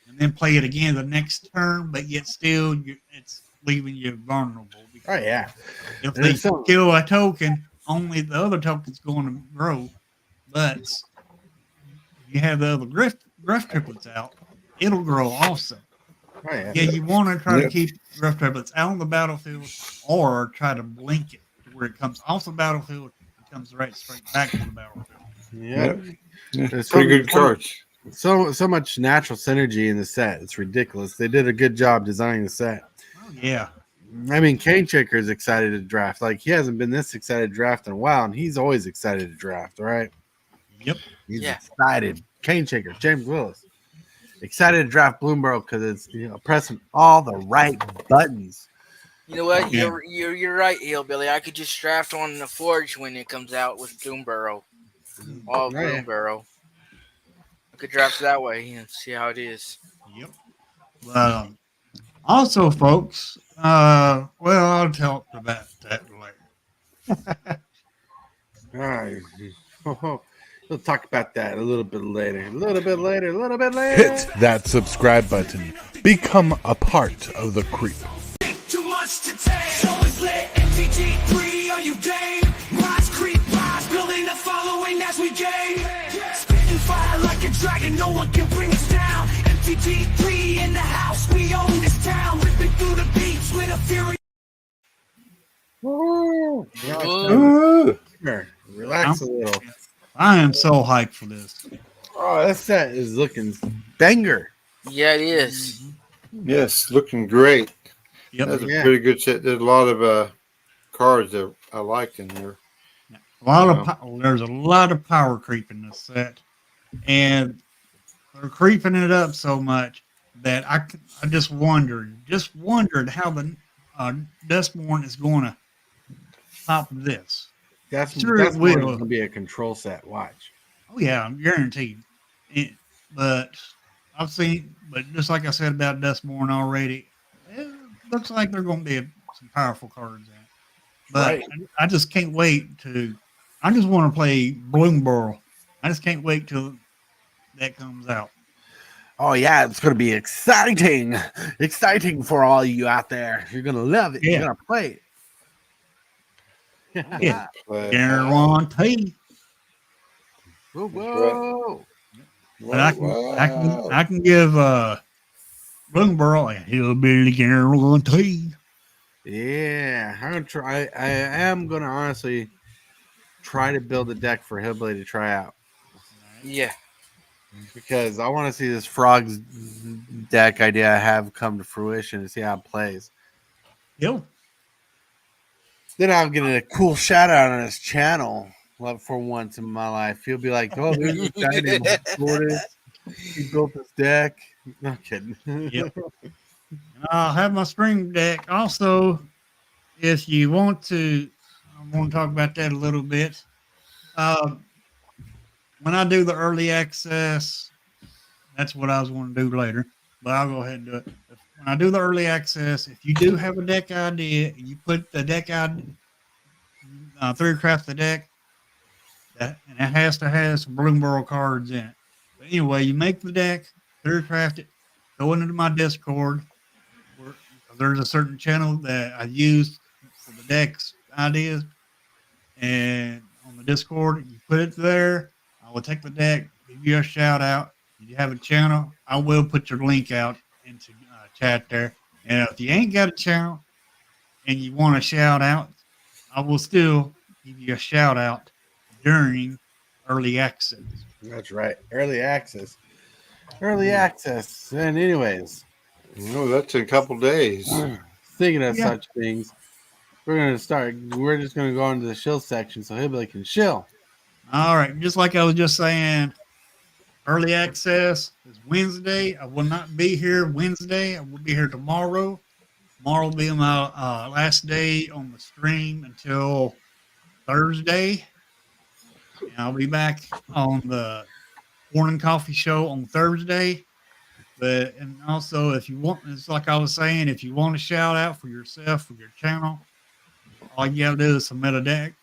and then play it again the next turn, but yet still it's leaving you vulnerable.
Oh yeah.
If they kill a token, only the other token's going to grow. But if you have the other Gruff Triplets out, it'll grow also.
Oh, yeah.
Yeah, you want to try to keep Gruff Triplets out on the battlefield or try to blink it to where it comes off the battlefield and comes straight back to the battlefield.
Yeah.
It's pretty good cards.
So much natural synergy in the set. It's ridiculous. They did a good job designing the set.
Oh, yeah.
I mean, Cane Shaker is excited to draft. Like, he hasn't been this excited to draft in a while, and he's always excited to draft, right?
Yep.
He's excited. Cane Shaker, James Willis. Excited to draft Bloomburrow because it's pressing all the right buttons.
You know what?
Yeah.
You're right, Hillbilly. I could just draft on the Forge when it comes out with Bloomburrow. All
Right.
Bloomburrow. I could draft that way and see how it is.
Yep. Also, folks, well, I'll talk about that later.
All right. We'll talk about that a little bit later. A little bit later. A little bit later.
Hit that subscribe button. Become a part of the creep.
Too much to take. So it's lit. MTG3, are you game? Rise, creep, rise, building a following as we gain. Spitting fire like a dragon, no one can bring us down. MTG3 in the house, we own this town. Ripping through the beats with a fury.
Relax a little.
I am so hyped for this.
Oh, that set is looking banger.
Yeah, it is.
Yes, looking great.
Yep.
That's a
Yeah.
pretty good set. There's a lot of cards that I liked in there.
There's a lot of power creep in this set, and they're creeping it up so much that I just wondered how the Dustborn is going to top this.
That's
Sure
that's
it will.
going to be a control set. Watch.
Oh yeah, I'm guaranteed. But just like I said about Dustborn already, it looks like they're going to be some powerful cards in it. But
Right.
I just can't wait to. I just want to play Bloomburrow. I just can't wait till that comes out.
Oh yeah, it's going to be exciting for all you out there. You're going to love it.
Yeah.
You're going to play it.
Yeah,
But,
guarantee.
Whoa.
But I can give Bloomburrow a hillbilly guarantee.
Yeah, I'm gonna try. I am gonna honestly try to build a deck for Hillbilly to try out
Yeah.
because I want to see this Frogs deck idea I have come to fruition and see how it plays.
Yo,
Then I'll get a cool shout out on his channel. Love for once in my life, he'll be like, "Oh, there's this guy named Jordan. He built this deck." No kidding.
Yep. And I'll have my stream deck. Also, if you want to, I want to talk about that a little bit. When I do the early access, that's what I was going to do later, but I'll go ahead and do it. When I do the early access, if you do have a deck idea, you put the deck idea, 3-craft the deck, and it has to have some Bloomburrow cards in it. But anyway, you make the deck, 3-craft it, go into my Discord. There's a certain channel that I use for the decks ideas, and on the Discord, you put it there. I will take the deck, give you a shout out. If you have a channel, I will put your link out into chat there. And if you ain't got a channel and you want a shout out, I will still give you a shout out during early access.
That's right. Early access. Early access. And anyways,
no, that's in a couple days.
thinking of
Yeah.
such things, we're just gonna go into the shill section so Hillbilly can shill.
All right, just like I was just saying, early access is Wednesday. I will not be here Wednesday. I will be here tomorrow. Tomorrow will be my last day on the stream until Thursday. And I'll be back on the morning coffee show on Thursday. And also, if you want, it's like I was saying, if you want a shout out for yourself, for your channel, all you gotta do is submit a deck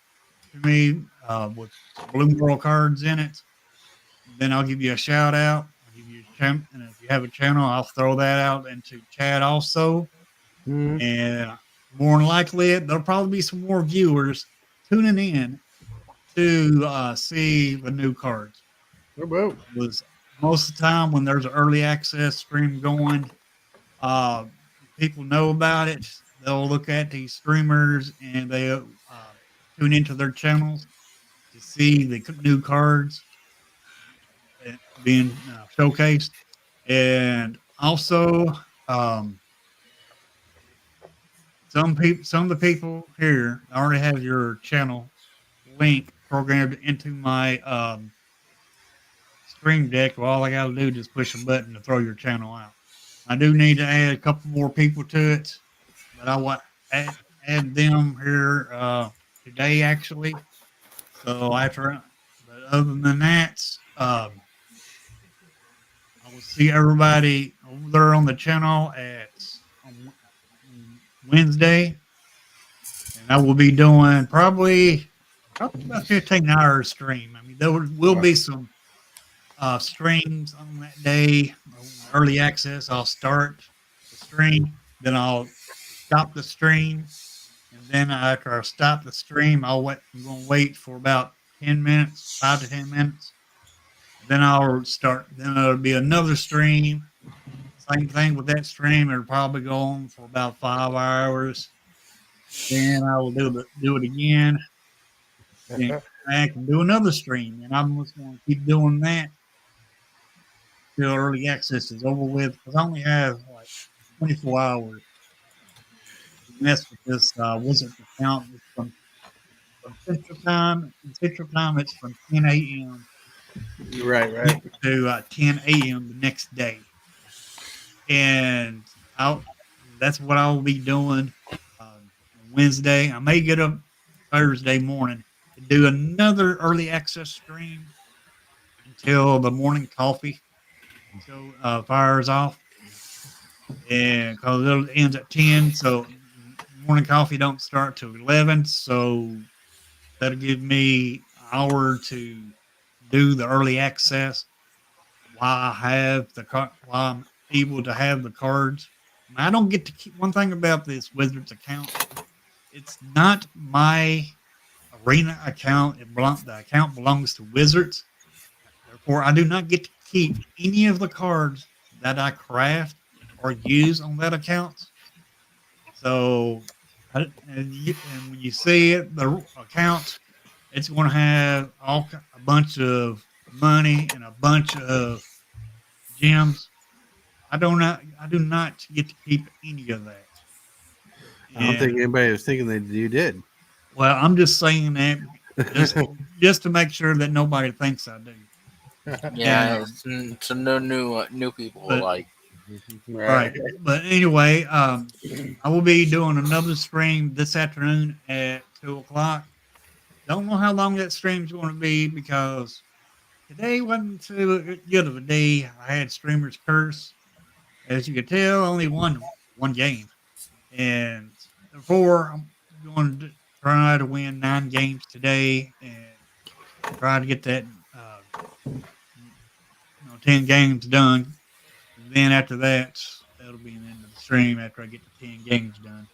to me with Bloombrrow cards in it. Then I'll give you a shout out. I'll give you and if you have a channel, I'll throw that out into chat also.
Mhm.
And more than likely, there'll probably be some more viewers tuning in to see the new cards. Was most of the time when there's an early access stream going, people know about it. They'll look at these streamers and they tune into their channels to see the new cards being showcased. And also, some of the people here already have your channel link programmed into my stream deck. Well, all I got to do is just push a button to throw your channel out. I do need to add a couple more people to it, but I want add them here today actually. So but other than that, I will see everybody over there on the channel on Wednesday, and I will be doing probably about 15-hour stream. I mean, there will be some streams on that day. Early access. I'll start the stream, then I'll stop the stream, and then after I stop the stream, I'm going to wait for about 10 minutes, 5 to 10 minutes. Then I'll start. Then there'll be another stream. Same thing with that stream. It'll probably go on for about 5 hours. Then I will do it again. Then come back and do another stream, and I'm just going to keep doing that till early access is over with. Because I only have like 24 hours to mess with this wizard account. It's from Central Time. In Central Time, it's from 10 a.m.
Right.
to 10 a.m. the next day. And that's what I'll be doing Wednesday. I may get up Thursday morning to do another early access stream until the morning coffee fires off. And because it ends at 10, so morning coffee don't start till 11. So that'll give me an hour to do the early access while I'm able to have the cards. I don't get to keep one thing about this Wizards account. It's not my arena account. The account belongs to Wizards. Therefore, I do not get to keep any of the cards that I craft or use on that account. So, and when you see it, the account, it's going to have a bunch of money and a bunch of gems. I do not get to keep any of that.
I don't think anybody was thinking that you did.
Well, I'm just saying that just to make sure that nobody thinks I do.
Yeah, some new people like.
Right. But anyway, I will be doing another stream this afternoon at 2:00. Don't know how long that stream's going to be because today wasn't too good of a day. I had Streamer's Curse. As you can tell, only one game. And therefore, I'm going to try to win 9 games today and try to get that 10 games done. And then after that, that'll be the end of the stream after I get the 10 games done.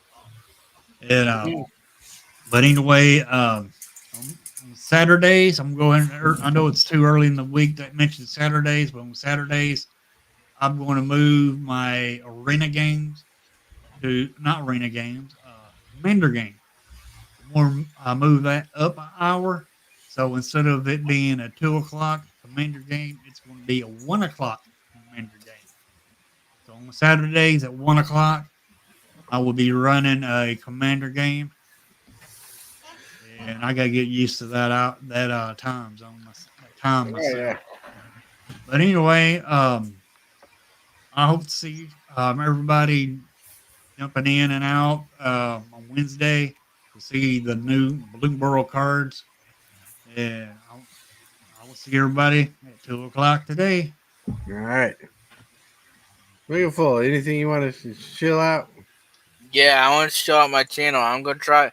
And, but anyway, on Saturdays, I'm going. I know it's too early in the week to mention Saturdays, but on Saturdays, I'm going to move my arena games to not arena games, Commander game. I move that up an hour. So instead of it being a 2:00 Commander game, it's going to be a 1:00 Commander game. So on Saturdays at 1:00, I will be running a Commander game, and I got to get used to that time zone. Time myself. But anyway, I hope to see everybody jumping in and out on Wednesday to see the new Bloomburrow cards. And I will see everybody at 2:00 today.
All right. Beautiful. Anything you want to chill out?
Yeah, I want to show out my channel. I'm gonna try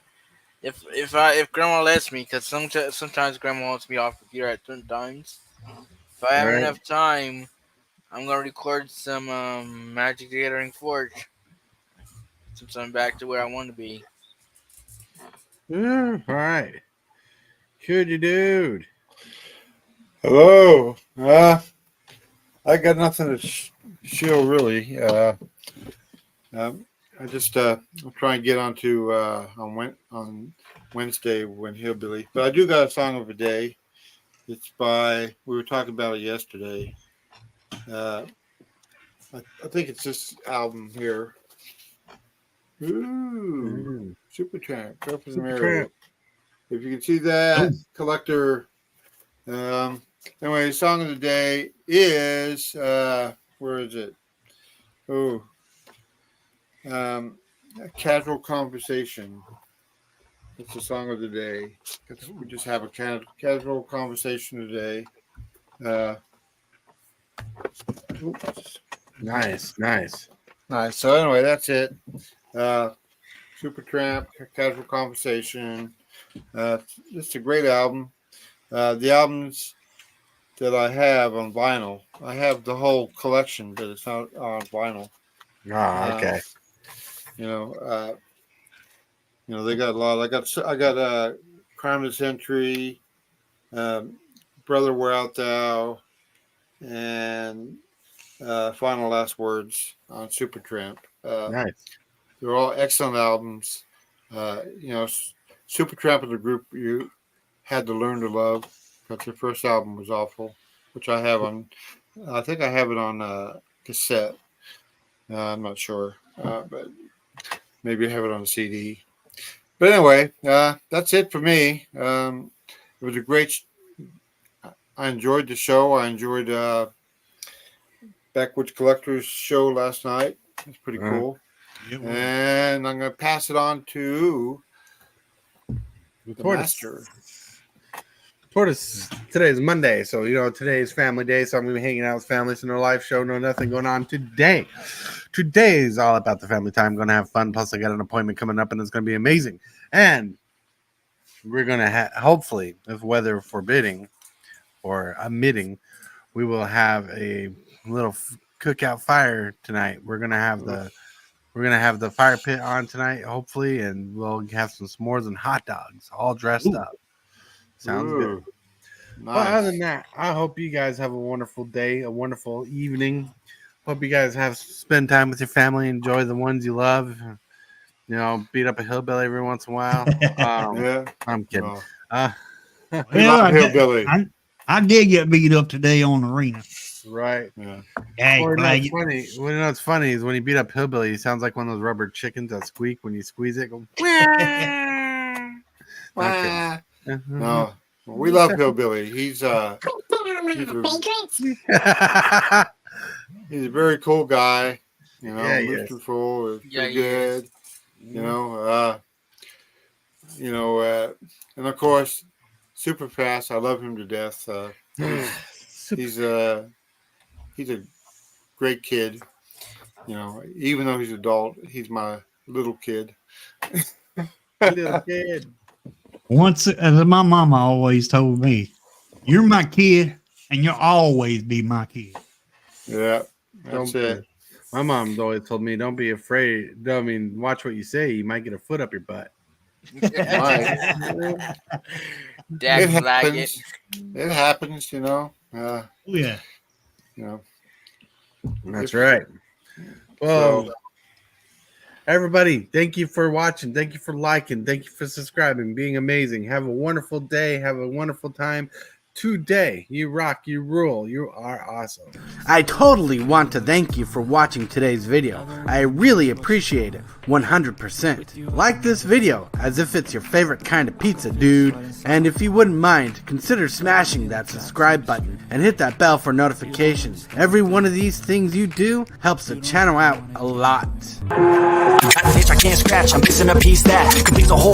if Grandma lets me, because sometimes Grandma wants me off here at certain times. If I have enough time, I'm gonna record some Magic the Gathering Forge. Since I'm back to where I want to be.
Yeah, all right. Could you, dude?
Hello. I got nothing to show really. I just I'll try and get onto on Wednesday when Hillbilly. But I do got a song of the day. It's we were talking about it yesterday. I think it's this album here. Ooh, Supertramp,
Supertramp.
If you can see that collector, Anyway, song of the day is where is it? Oh, a casual conversation. It's the song of the day. We just have a casual conversation today.
Nice.
Nice. So anyway, that's it. Supertramp, casual conversation. It's a great album. The albums that I have on vinyl, I have the whole collection, but it's not on vinyl.
Oh, okay.
They got a lot. I got Crime of the Century, Brother Where Art Thou, and Final Last Words on Supertramp.
Nice.
They're all excellent albums. Supertramp is a group you had to learn to love, because their first album was awful, which I have on. I think I have it on cassette. I'm not sure, but maybe I have it on a CD. But anyway, that's it for me. It was a great. I enjoyed the show. I enjoyed Backwoods Collector's show last night. It's pretty cool. And I'm going to pass it on to the master.
Today's Monday, so today's family day, so I'm gonna be hanging out with family. So no live show, no nothing going on today. Today is all about the family time. Gonna have fun. Plus, I got an appointment coming up, and it's gonna be amazing. And we're gonna hopefully, if weather forbidding or admitting, we will have a little cookout fire tonight. We're gonna have the fire pit on tonight, hopefully, and we'll have some s'mores and hot dogs, all dressed up. Sounds good.
Nice.
Well, other than that, I hope you guys have a wonderful day, a wonderful evening. Hope you guys spend time with your family, enjoy the ones you love. Beat up a hillbilly every once in a while.
Yeah,
I'm kidding.
hillbilly.
I did get beat up today on the arena.
Right.
Yeah.
Dang,
What's funny is when you beat up hillbilly, he sounds like one of those rubber chickens that squeak when you squeeze it. Go.
No, we love hillbilly. He's a very cool guy. Truthful, pretty good. And of course, super fast. I love him to death. He's a great kid. Even though he's adult, he's my little kid.
Little kid.
Once, as my mama always told me, you're my kid, and you'll always be my kid.
Yeah, that's it.
My mom always told me, don't be afraid. Watch what you say. You might get a foot up your butt.
Dad
It
flag
happens.
it.
It happens,
Yeah.
That's right. Well, everybody, thank you for watching. Thank you for liking. Thank you for subscribing, being amazing. Have a wonderful day. Have a wonderful time today. You rock. You rule. You are awesome. I totally want to thank you for watching today's video. I really appreciate it. 100%. Like this video as if it's your favorite kind of pizza, dude. And if you wouldn't mind, consider smashing that subscribe button and hit that bell for notifications. Every one of these things you do helps the channel out a lot.
Got an itch I can't scratch, I'm missing a piece that completes the whole